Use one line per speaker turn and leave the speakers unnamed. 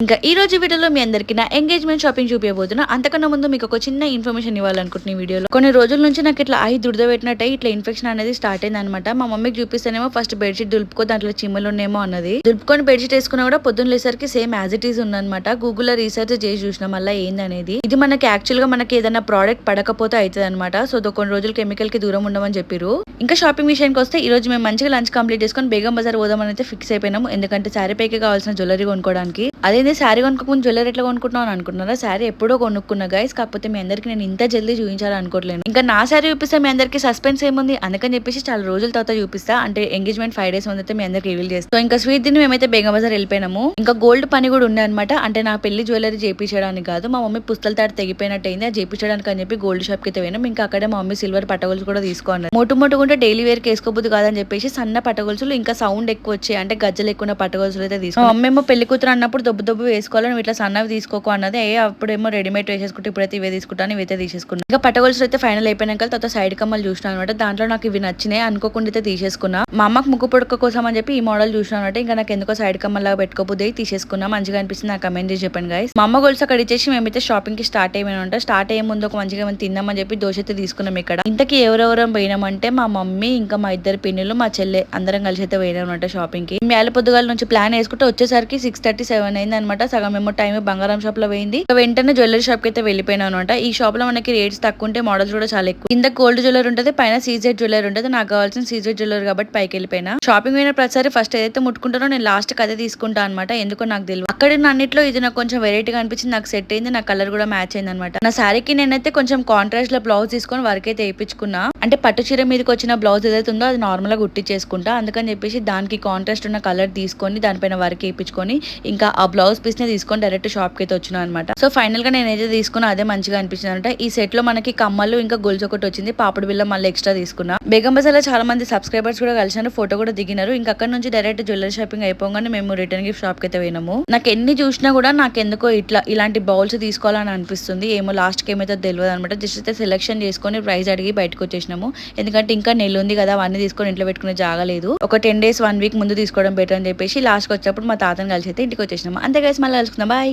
ఇంకా ఈ రోజు వీడియోలో మీ అందరికి నా ఎంగేజ్మెంట్ షాపింగ్ చూపించబోతున్నా. అంతకన్నా ముందు మీకు ఒక చిన్న ఇన్ఫర్మేషన్ ఇవ్వాలనుకుంటున్న ఈ వీడియోలో. కొన్ని రోజుల నుంచి నాకు ఇట్లా దురద పెట్టినట్టే ఇట్లా ఇన్ఫెక్షన్ అనేది స్టార్ట్ అయింది అనమాట. మా మమ్మీకి చూపిస్తేనేమో ఫస్ట్ బెడ్షీట్ దులుపుకో దాంట్లో చిమ్మలు ఉన్నాయేమో అన్నది. దులుపుకొని బెడ్షీట్ వేసుకున్నా కూడా పొద్దున్న లేసరికి సేమ్ యాజ్ ఇట్ ఈస్ ఉందన్నమాట. గూగుల్లో రీసెర్చ్ చేసి చూసిన మళ్ళీ ఏందనేది. ఇది మనకి యాక్చువల్ గా మనకి ఏదైనా ప్రోడక్ట్ పడకపోతే అవుతుంది అనమాట. సో కొన్ని రోజులు కెమికల్ కి దూరం ఉండమని చెప్పారు. ఇంకా షాపింగ్ విషయానికి వస్తే ఈ రోజు మేము మంచిగా లంచ్ కంప్లీట్ చేసుకొని బేగం బజార్ పోదామని అయితే ఫిక్స్ అయిపోయినాము. ఎందుకంటే శారీ పైకి కావాల్సిన జ్యువెలరీ కొనుక్కోవడానికి. అదేంటి శారీ కొనుక్కోకుండా జ్యువెలరీ ఎట్లా కొనుక్కుంటున్నాను అని అనుకుంటున్నారా? శారీ ఎప్పుడో కొనుక్కున్నా గైస్. కాకపోతే మీ అందరికి నేను ఇంత జల్దీ చూపించాలనుకోవట్లేదు. ఇంకా నా శారీ చూపిస్తే మీ అందరికి సస్పెన్స్ ఏముంది అందుకని చెప్పేసి చాలా రోజుల తర్వాత చూపిస్తా. అంటే ఎంగేజ్మెంట్ 5 days ముందు అయితే మీ అందరికి రివీల్ చేస్తాం. సో ఇంకా స్వీట్ దీన్ని మేమైతే బేగం బజార్ వెళ్ళిపోయినాము. ఇంకా గోల్డ్ పని కూడా ఉండే అనమాట. అంటే నా పెళ్లి జ్యువెలరీ చేయించడానికి కాదు, మా మమ్మీ పుస్తల తాడు తెగిపోయినట్టు అయింది. అది చేయించడానికి అని చెప్పి గోల్డ్ షాప్ కి అయితే పోయినాం. ఇంకా అక్కడే మా మమ్మీ సిల్వర్ పట్టగొలుసు కూడా తీసుకున్నారు. మొట్టుకుంటే డైలీ వేర్ వేసుకోబుద్ది కాదని చెప్పేసి సన్న పట్టగొలుసులు ఇంకా సౌండ్ ఎక్కువ వచ్చాయి అంటే గజ్జలు ఎక్కువ పట్టగొలుసులు అయితే తీసుకున్నాం. మమ్మీ ఏమో పెళ్లి కూతురు అన్నప్పుడు దొబ్బు వేసుకోవాలని ఇట్లా సన్నవి తీసుకోకు అన్నది. అప్పుడేమో రెడీమేడ్ వేసేసుకుంటే ఇప్పుడైతే ఇవే తీసుకుంటాను, ఇవైతే తీసేసుకున్నాను. ఇంకా పట్టగొలుసులు అయితే ఫైనల్ అయిపోయినాక తర్వాత సైడ్ కమ్మలు చూసినా అనమాట. దాంట్లో నాకు ఇవి నచ్చినాయి అనుకోకుండా అయితే తీసేసుకున్నా. మా అమ్మకు ముక్కు పొడక కోసం అని చెప్పి ఈ మోడల్ చూసినా అనమాట. ఇంకా నాకు ఎందుకో సైడ్ కమ్మల్ లాగా పెట్టుకోబోద్ది తీసేసుకున్నా. మంచిగా అనిపిస్తుంది, నాకు కమెంట్ చేసి చెప్పండి గైస్. మా అమ్మ గొలుసు అక్కడ ఇచ్చేసి మేమైతే షాపింగ్ కి స్టార్ట్ అయ్యామంట. స్టార్ట్ అయ్యే ముందు ఒక మంచిగా తిందామని చెప్పి దోశ అయితే తీసుకున్నాం. ఇక్కడ ఇంతకీ ఎవరెవరం పోయినామంటే మా మమ్మీ ఇంకా మా ఇద్దరు పిన్నులు మా చెల్లె అందరం కలిసి అయితే పోయినామన్నమాట షాపింగ్ కి. మేళ పొద్దుగాల నుంచి ప్లాన్ వేసుకుంటే వచ్చేసరికి 6:37 అయింది అనమాట. సగం ఏమో టైం బంగారం షాప్ లో పోయింది. వెంటనే జ్యువెలరీ షాప్ కి అయితే వెళ్ళిపోయినా అనమాట. ఈ షాప్ లో మనకి రేట్స్ తక్కువ ఉంటే మోడల్స్ కూడా చాలా ఎక్కువ. కింద గోల్డ్ జ్యువెలరీ ఉంటుంది, పైన సీజెడ్ జ్యువెలరీ ఉంటుంది. నాకు కావాల్సిన సీజెడ్ జ్యువెలరీ కాబట్టి పైకి వెళ్ళిపోయినా. షాపింగ్ అయిన ప్రతిసారి ఫస్ట్ ఏదైతే ముట్టుకుంటానో నేను లాస్ట్ కి అదే తీసుకుంటా అనమాట. ఎందుకో నాకు తెలియదు. అక్కడ అన్నిట్లో ఇది నాకు కొంచెం వెరైటీగా అనిపించింది, నాకు సెట్ అయింది, నా కలర్ కూడా మ్యాచ్ అయింది అనమాట. నా శారీకి నేనైతే కొంచెం కాంట్రాస్ట్ లో బ్లౌజ్ తీసుకొని వర్క్ అయితే వేయించుకున్నా. అంటే పట్టు చీర మీదకి వచ్చిన బ్లౌజ్ ఏదైతే ఉందో అది నార్మల్ గా గుట్టించేసుకుంటా. అందుకని చెప్పేసి దానికి కాంట్రాస్ట్ ఉన్న కలర్ తీసుకొని దానిపైన వర్క్ వేయించుకొని ఇంకా ఆ బ్లౌజ్ పీస్ ని తీసుకొని డైరెక్ట్ షాప్ కి అయితే వచ్చినా అనమాట. సో ఫైనల్ గా నేను ఏదైతే తీసుకున్నా అదే మంచిగా అనిపించింది అనమాట. ఈ సెట్ లో మనకి కమ్మలు ఇంకా గొలుసు ఒకటి వచ్చింది, పాపడి బిల్ల మళ్ళీ ఎక్స్ట్రా తీసుకున్నా. బేగం బజార్ లో చాలా మంది సబ్స్క్రైబర్స్ కూడా కలిసారు, ఫోటో కూడా దిగినారు. ఇంకా అక్కడ నుంచి డైరెక్ట్ జ్యువెలరీ షాపింగ్ అయిపోగానే మేము రిటర్న్ గిఫ్ట్ షాప్ కి అయితే పోయినాము. నాకు ఎన్ని చూసినా కూడా నాకు ఎందుకో ఇలాంటి బౌల్స్ తీసుకోవాలని అనిపిస్తుంది. ఏమో లాస్ట్ కి ఏమైతే తెలియదు అనమాట. జస్ట్ అయితే సెలెక్షన్ చేసుకొని ప్రైస్ అడిగి బయటకు వచ్చేసినాము. ఎందుకంటే ఇంకా నెల ఉంది కదా, అవన్నీ తీసుకొని ఇంట్లో పెట్టుకునే జాగలేదు. ఒక 10 days 1 week ముందు తీసుకోవడం బెటర్ అని చెప్పేసి లాస్ట్ కి వచ్చేప్పుడు మా తాతని కలిసి అయితే ఇంటికి వచ్చేసినాము. అంతే గైస్, మళ్ళీ కలుసుకుందాం, బాయ్.